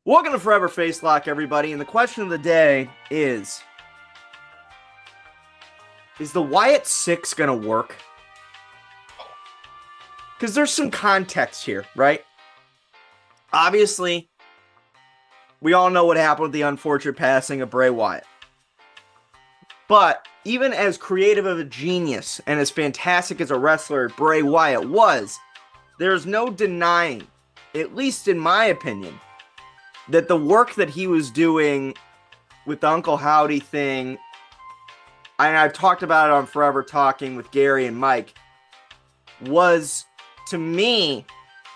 Welcome to Forever Facelock, everybody. And the question of the day is the Wyatt 6 going to work? Because there's some context here, right? Obviously, we all know what happened with the unfortunate passing of Bray Wyatt. But even as creative of a genius and as fantastic as a wrestler Bray Wyatt was, there's no denying, at least in my opinion, that the work that he was doing with the Uncle Howdy thing, and I've talked about it on Forever Talking with Gary and Mike, was, to me,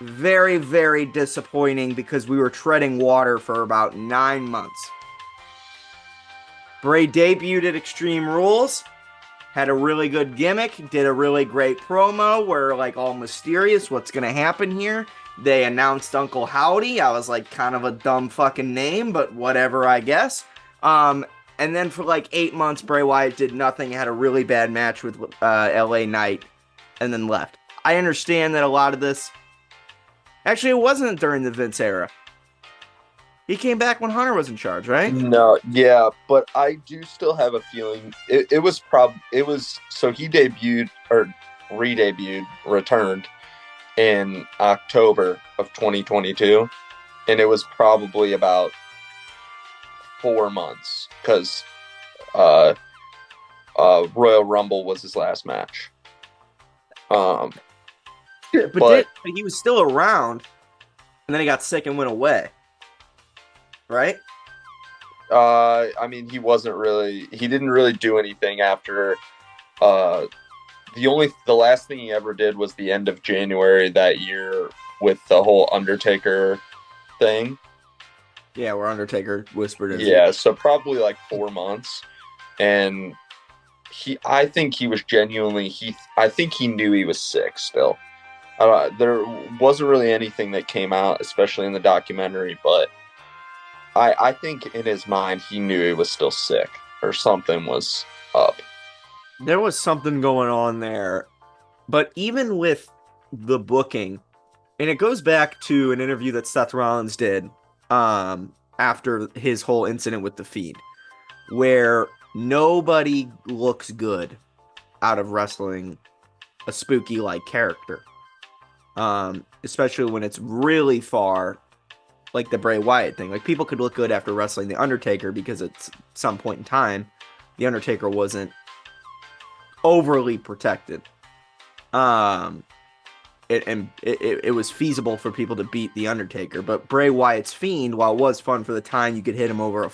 very, very disappointing because we were treading water for about 9 months. Bray debuted at Extreme Rules, had a really good gimmick, did a really great promo where, like, all mysterious, what's going to happen here? They announced Uncle Howdy. I was like, kind of a dumb fucking name, but whatever, I guess. And then for like 8 months, Bray Wyatt did nothing, had a really bad match with LA Knight, and then left. I understand that a lot of this... Actually, it wasn't during the Vince era. He came back when Hunter was in charge, right? No, yeah, but I do still have a feeling it was so he debuted or re-debuted, returned in October of 2022, and it was probably about 4 months because Royal Rumble was his last match. But he was still around, and then he got sick and went away. Right? I mean, he didn't really do anything after. The last thing he ever did was the end of January that year with the whole Undertaker thing. Yeah, where Undertaker whispered it. Yeah, so probably like 4 months, and I think he was genuinely I think he knew he was sick still. There wasn't really anything that came out, especially in the documentary, but I think in his mind he knew he was still sick or something was up. There was something going on there. But even with the booking, and it goes back to an interview that Seth Rollins did after his whole incident with The Fiend, where nobody looks good out of wrestling a spooky-like character. Especially when it's really far, like the Bray Wyatt thing. Like, people could look good after wrestling The Undertaker because at some point in time, The Undertaker wasn't overly protected. It was feasible for people to beat The Undertaker, but Bray Wyatt's Fiend, while it was fun for the time, you could hit him over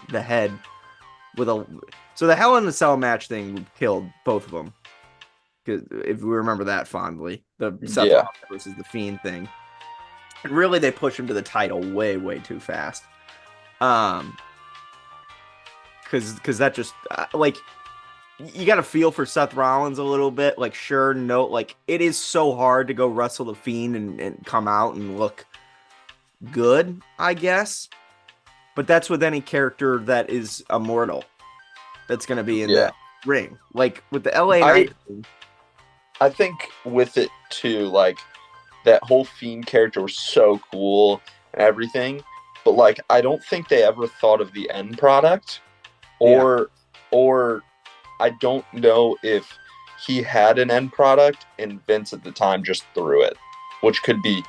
the head with a... So the Hell in the Cell match thing killed both of them. If we remember that fondly. The Seth Rollins versus The Fiend thing. And really, they push him to the title way, way too fast. Because that just... like... You got to feel for Seth Rollins a little bit. Like, sure, no, like, it is so hard to go wrestle The Fiend and come out and look good, I guess. But that's with any character that is immortal that's going to be in that ring. Like, with the LA Knight thing, I think with it, too, like, that whole Fiend character was so cool and everything. But, like, I don't think they ever thought of the end product. Or I don't know if he had an end product and Vince at the time just threw it, which could be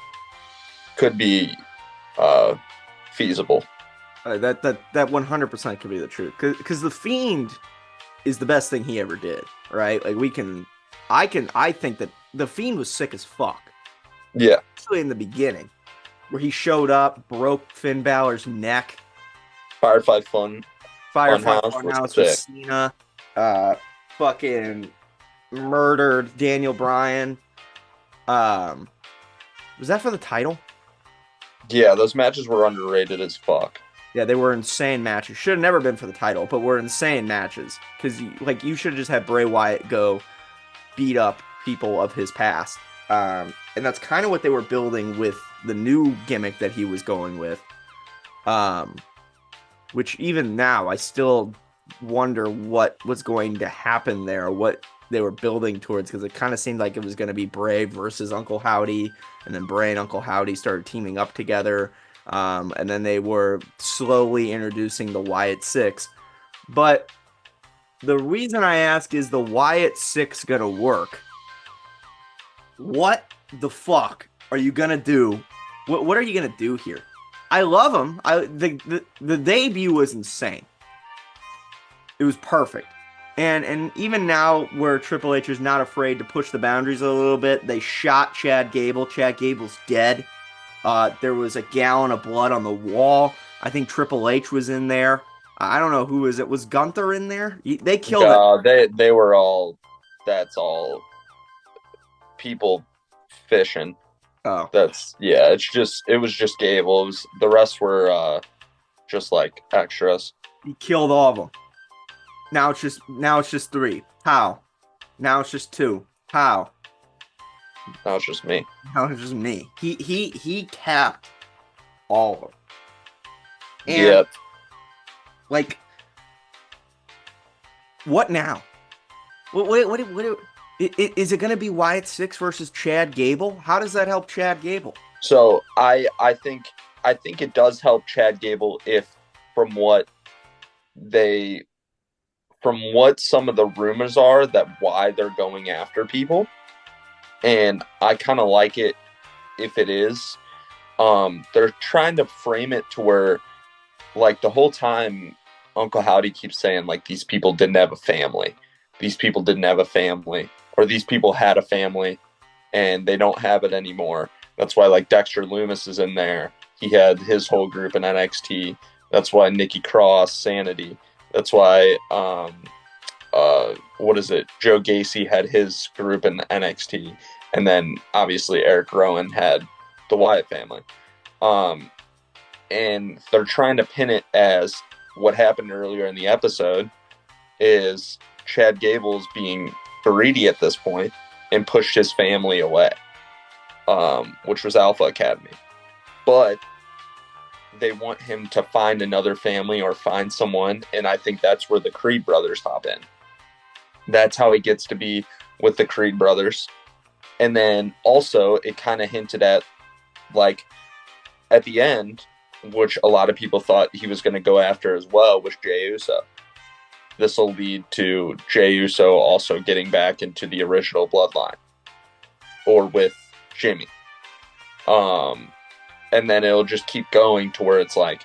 feasible. That 100% could be the truth. Because The Fiend is the best thing he ever did, right? Like, I think that The Fiend was sick as fuck. Yeah. Especially in the beginning, where he showed up, broke Finn Balor's neck. Firefly Funhouse with Cena. Fucking murdered Daniel Bryan. Was that for the title? Yeah, those matches were underrated as fuck. Yeah, they were insane matches. Should have never been for the title, but were insane matches. Because, like, you should have just had Bray Wyatt go beat up people of his past. And that's kind of what they were building with the new gimmick that he was going with. Which even now, I still wonder what was going to happen there, what they were building towards, because it kind of seemed like it was going to be Bray versus Uncle Howdy, and then Bray and Uncle Howdy started teaming up together, And then they were slowly introducing the Wyatt Six. But the reason I ask is the Wyatt Six gonna work? What the fuck are you gonna do? What are you gonna do here? I love him. The debut was insane. It was perfect. And even now, where Triple H is not afraid to push the boundaries a little bit, they shot Chad Gable. Chad Gable's dead. There was a gallon of blood on the wall. I think Triple H was in there. I don't know who was it. Was Gunther in there? They killed it. They were all. That's all people fishing. Oh, It was just Gable. The rest were just like extras. he killed all of them. Now it's just three. How? Now it's just two. How? Now it's just me. Now it's just me. He capped all of them. And Yep. like, what now? What is it going to be Wyatt Six versus Chad Gable? How does that help Chad Gable? So I think it does help Chad Gable if from what some of the rumors are that why they're going after people. And I kind of like it if it is. They're trying to frame it to where, like, the whole time Uncle Howdy keeps saying, like, these people didn't have a family. These people didn't have a family. Or these people had a family and they don't have it anymore. That's why, like, Dexter Loomis is in there. He had his whole group in NXT. That's why Nikki Cross, Sanity. That's why, Joe Gacy had his group in NXT. And then, obviously, Eric Rowan had the Wyatt family. And they're trying to pin it as what happened earlier in the episode is Chad Gable's being greedy at this point and pushed his family away, which was Alpha Academy. But they want him to find another family or find someone, and I think that's where the Creed brothers hop in. That's how he gets to be with the Creed brothers. And then also it kind of hinted at, like, at the end, which a lot of people thought he was going to go after as well, was Jey Uso. This will lead to Jey Uso also getting back into the original bloodline, or with Jimmy. And then it'll just keep going to where it's like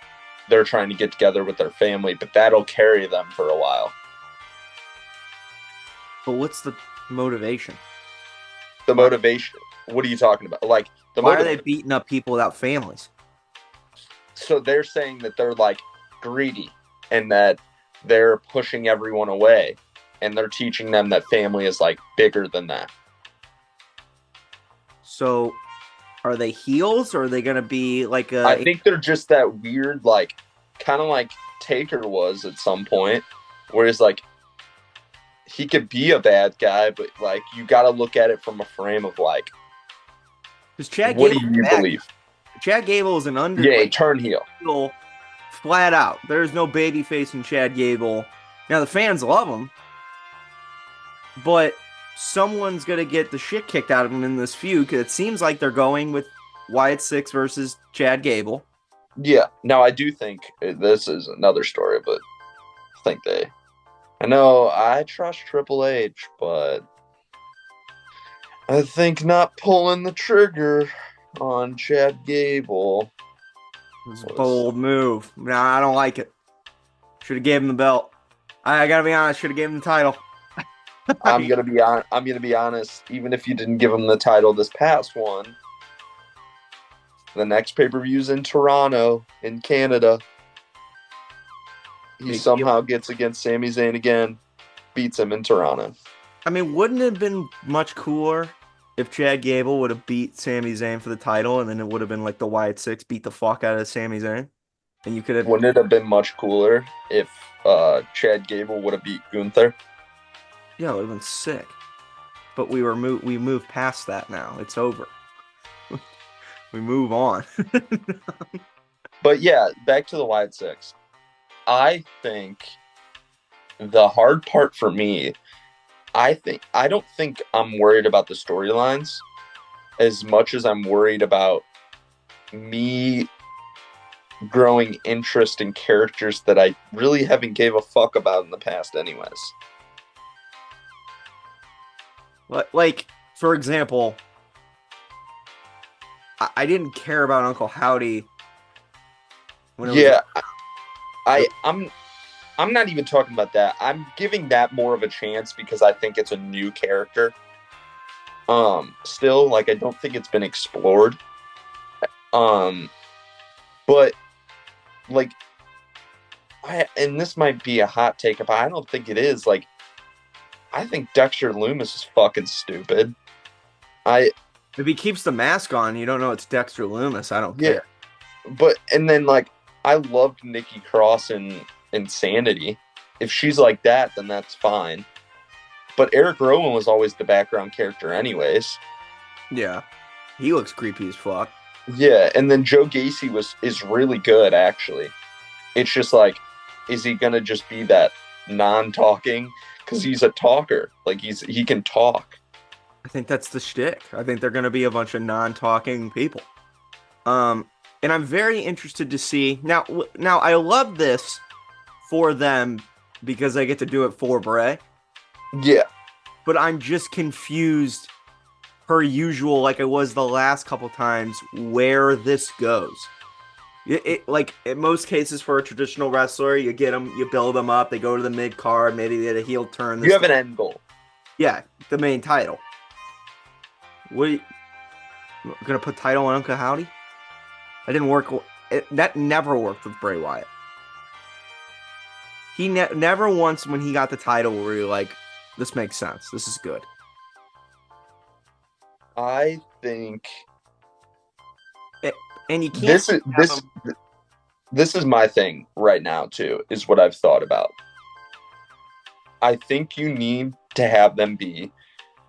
they're trying to get together with their family, but that'll carry them for a while. But what's the motivation? The motivation? What are you talking about? Like, why are they beating up people without families? So they're saying that they're, like, greedy and that they're pushing everyone away, and they're teaching them that family is, like, bigger than that. So are they heels, or are they going to be like a... I think they're just that weird, like, kind of like Taker was at some point, where he's like, he could be a bad guy, but, like, you got to look at it from a frame of, like, what do you believe? Chad Gable is an under... Yeah, turn heel. Flat out. There's no baby face in Chad Gable. Now, the fans love him, but someone's going to get the shit kicked out of him in this feud, because it seems like they're going with Wyatt Six versus Chad Gable. Yeah. Now, I do think this is another story, but I know I trust Triple H, but I think not pulling the trigger on Chad Gable was a bold move. No, I don't like it. Should have gave him the belt. I gotta be honest. Should have gave him the title. I'm gonna be honest. Even if you didn't give him the title this past one, the next pay-per-view's in Toronto, in Canada. He somehow gets against Sami Zayn again, beats him in Toronto. I mean, wouldn't it have been much cooler if Chad Gable would have beat Sami Zayn for the title, and then it would have been like the Wyatt Six beat the fuck out of Sami Zayn? And you could have... Wouldn't it have been much cooler if Chad Gable would have beat Gunther? Yeah, it would have been sick. But we moved past that now. It's over. We move on. But yeah, back to the Wyatt Six. I think the hard part for me, I don't think I'm worried about the storylines as much as I'm worried about me growing interest in characters that I really haven't gave a fuck about in the past anyways. Like, for example, I didn't care about Uncle Howdy when it was. Yeah, I'm not even talking about that. I'm giving that more of a chance because I think it's a new character. Still, like, I don't think it's been explored. Um, but like, and this might be a hot take, but I don't think it is. Like, I think Dexter Loomis is fucking stupid. I If he keeps the mask on, you don't know it's Dexter Loomis. I don't Yeah, care. but and then like I loved Nikki Cross in Insanity. If she's like that, then that's fine. But Eric Rowan was always the background character, anyways. Yeah, he looks creepy as fuck. Yeah, and then Joe Gacy is really good actually. It's just like, is he gonna just be that non-talking? Because he's a talker. Like he can talk. I think that's the shtick. I think they're going to be a bunch of non-talking people. Um, and I'm very interested to see now. Now I love this for them because I get to do it for Bray, Yeah, but I'm just confused per usual, like I was the last couple times, where this goes. Like in most cases for a traditional wrestler, you get them, you build them up, they go to the mid card, maybe they get a heel turn. you have an end goal. Yeah, the main title. What are you gonna put title on Uncle Howdy? That didn't work. That never worked with Bray Wyatt. He never once when he got the title were you like, this makes sense. This is good. I think And you can't this is my thing right now too, is what I've thought about. I think you need to have them be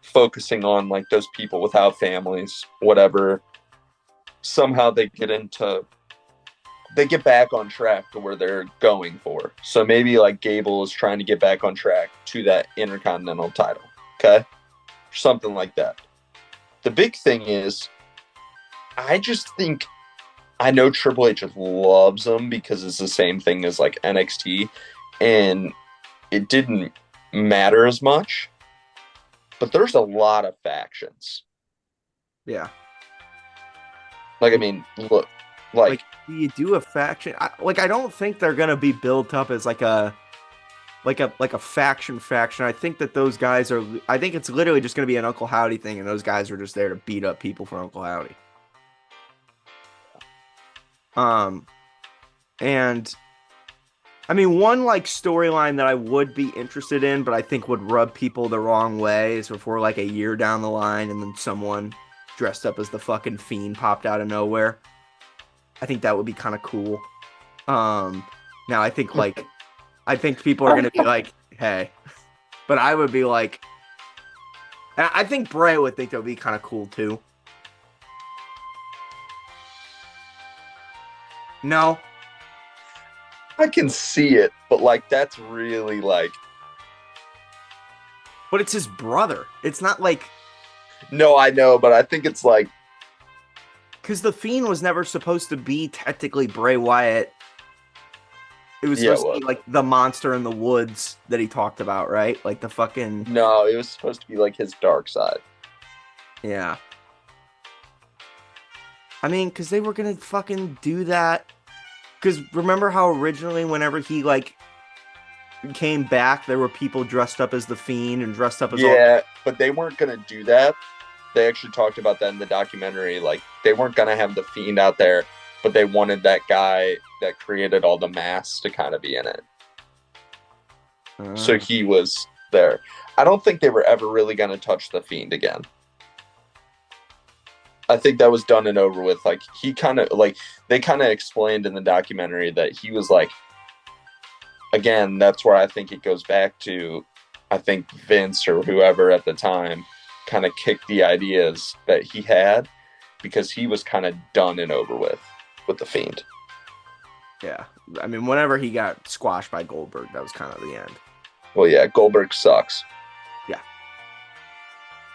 focusing on like those people without families, whatever. Somehow they get back on track to where they're going for. So maybe like Gable is trying to get back on track to that Intercontinental title. Okay? Something like that. The big thing is, I just think, I know Triple H loves them because it's the same thing as like NXT, and it didn't matter as much. But there's a lot of factions. Yeah. Like, I mean, look, like do you do a faction? I don't think they're gonna be built up as like a faction. I think that those guys are. I think it's literally just gonna be an Uncle Howdy thing, and those guys are just there to beat up people for Uncle Howdy. And I mean, one like storyline that I would be interested in, but I think would rub people the wrong way is if we're like a year down the line and then someone dressed up as the fucking Fiend popped out of nowhere. I think that would be kind of cool. Now I think people are gonna be like, hey, but I would be like, I think Bray would think that would be kind of cool too. No, I can see it, but like that's really like, but it's his brother. It's not like, no, I know, but I think it's like, because the Fiend was never supposed to be technically Bray Wyatt. It was supposed to be like the monster in the woods that he talked about, right? Like the fucking. No, it was supposed to be like his dark side. Yeah. I mean, because they were gonna fucking do that. Because remember how originally, whenever he like came back, there were people dressed up as the Fiend and dressed up as but they weren't gonna do that. They actually talked about that in the documentary. Like they weren't gonna have the Fiend out there, but they wanted that guy that created all the masks to kind of be in it. So he was there. I don't think they were ever really gonna touch the Fiend again. I think that was done and over with. Like he kind of like they kind of explained in the documentary that he was like, again, that's where I think it goes back to, I think Vince or whoever at the time kind of kicked the ideas that he had because he was kind of done and over with the Fiend. Yeah. I mean, whenever he got squashed by Goldberg, that was kind of the end. Well, yeah, Goldberg sucks. Yeah.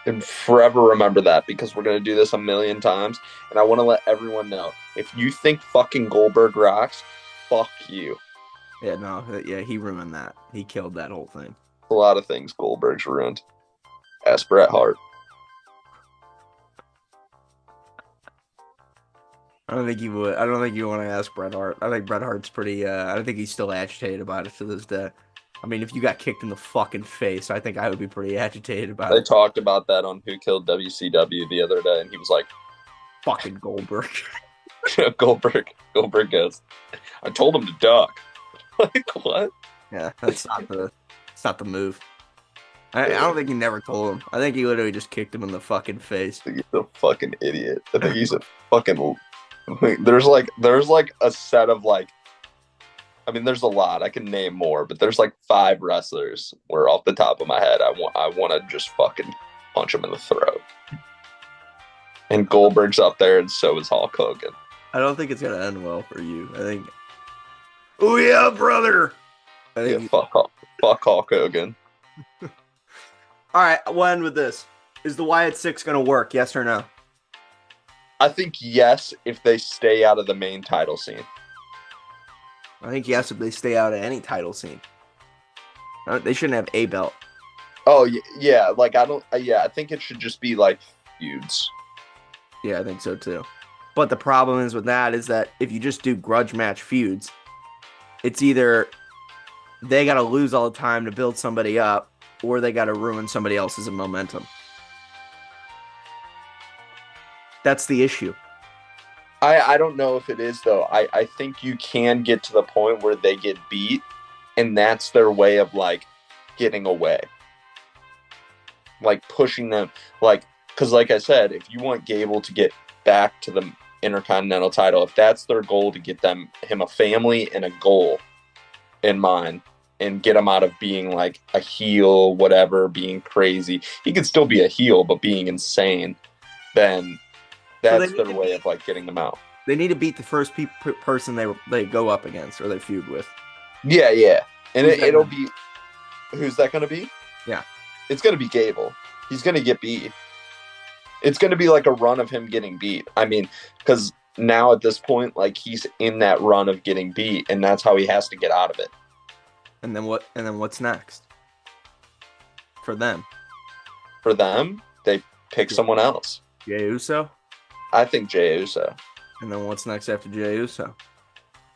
And forever remember that because we're going to do this a million times. And I want to let everyone know if you think fucking Goldberg rocks, fuck you. Yeah, no, yeah, he ruined that. He killed that whole thing. A lot of things Goldberg's ruined. Ask Bret Hart. I don't think you would. I don't think you want to ask Bret Hart. I think Bret Hart's pretty. I don't think he's still agitated about it to this day. I mean, if you got kicked in the fucking face, I think I would be pretty agitated about They it. talked about that on Who Killed WCW the other day, and he was like, Fucking Goldberg. Goldberg goes, I told him to duck. Like, what? Yeah, it's not the move. I don't think he never told him. I think he literally just kicked him in the fucking face. He's a fucking idiot. I think he's a fucking. There's like a set of like. I mean, there's a lot. I can name more, but there's like 5 wrestlers where off the top of my head, I want to just fucking punch him in the throat. And Goldberg's up there, and so is Hulk Hogan. I don't think it's gonna end well for you. I think. Oh yeah, brother. I think. Yeah, fuck Hulk Hogan. All right, we'll end with this. Is the Wyatt Six gonna work? Yes or no? I think yes if they stay out of the main title scene. I think yes if they stay out of any title scene. They shouldn't have a belt. Oh yeah, like I don't. Yeah, I think it should just be like feuds. Yeah, I think so too. But the problem is with that is that if you just do grudge match feuds, it's either they got to lose all the time to build somebody up, or they got to ruin somebody else's momentum. That's the issue. I don't know if it is though. I think you can get to the point where they get beat, and that's their way of like getting away, like pushing them, like because like I said, if you want Gable to get back to the Intercontinental title, if that's their goal to get him a family and a goal in mind, and get him out of being like a heel, whatever, being crazy, he could still be a heel, but being insane, then. That's their way of like getting them out. They need to beat the first person they go up against or they feud with. Yeah, and it'll be who's that going to be? Yeah, it's going to be Gable. He's going to get beat. It's going to be like a run of him getting beat. I mean, because now at this point, like he's in that run of getting beat, and that's how he has to get out of it. And then what? And then what's next for them? For them, they pick someone else. Jey Uso. I think Jey Uso. And then what's next after Jey Uso?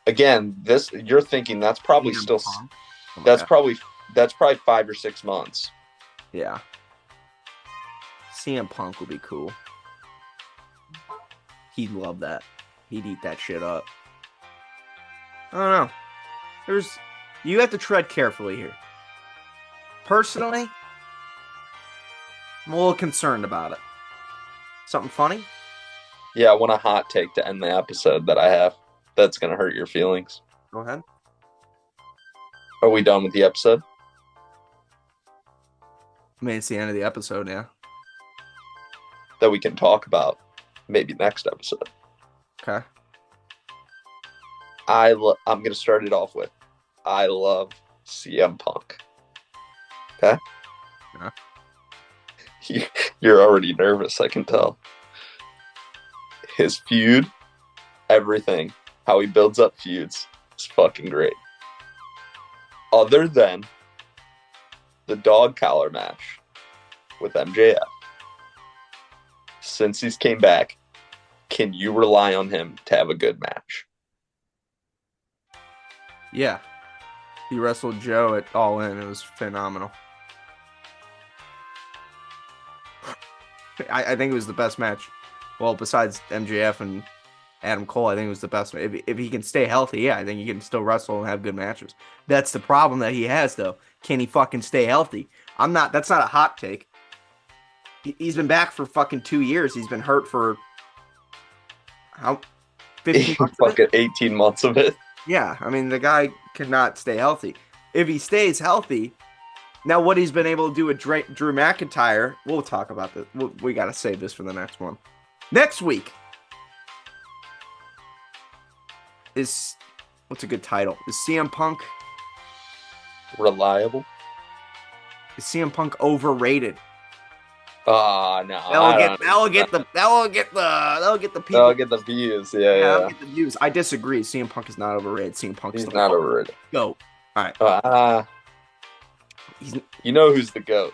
Again, this you're thinking that's probably still that's probably 5 or 6 months. Yeah. CM Punk would be cool. He'd love that. He'd eat that shit up. I don't know. You have to tread carefully here. Personally, I'm a little concerned about it. Something funny? Yeah, I want a hot take to end the episode that I have. That's going to hurt your feelings. Go ahead. Are we done with the episode? I mean, it's the end of the episode, yeah. That we can talk about maybe next episode. Okay. I'm going to start it off with, I love CM Punk. Okay? Yeah. You're already nervous, I can tell. His feud, everything, how he builds up feuds is fucking great. Other than the dog collar match with MJF. Since he's came back, can you rely on him to have a good match? Yeah. He wrestled Joe at All In. It was phenomenal. I think it was the best match. Well, besides MJF and Adam Cole, I think it was the best. If he can stay healthy, yeah, I think he can still wrestle and have good matches. That's the problem that he has, though. Can he fucking stay healthy? That's not a hot take. He's been back for fucking 2 years. He's been hurt for how 15 months? Fucking 18 months of it. Yeah, I mean, the guy cannot stay healthy. If he stays healthy, now what he's been able to do with Drew McIntyre, we'll talk about this. We got to save this for the next one. Next week is, what's a good title? Is CM Punk reliable? Is CM Punk overrated? Oh no, That'll get the people. They'll get the views. Yeah, That'll yeah. get the views. I disagree. CM Punk is not overrated. CM Punk is He's the not overrated. GOAT. All right. He's You know who's the GOAT?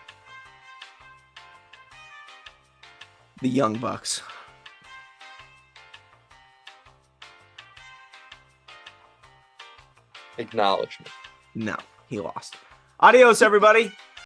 the Young Bucks. Acknowledgement. No, he lost. Adios, everybody.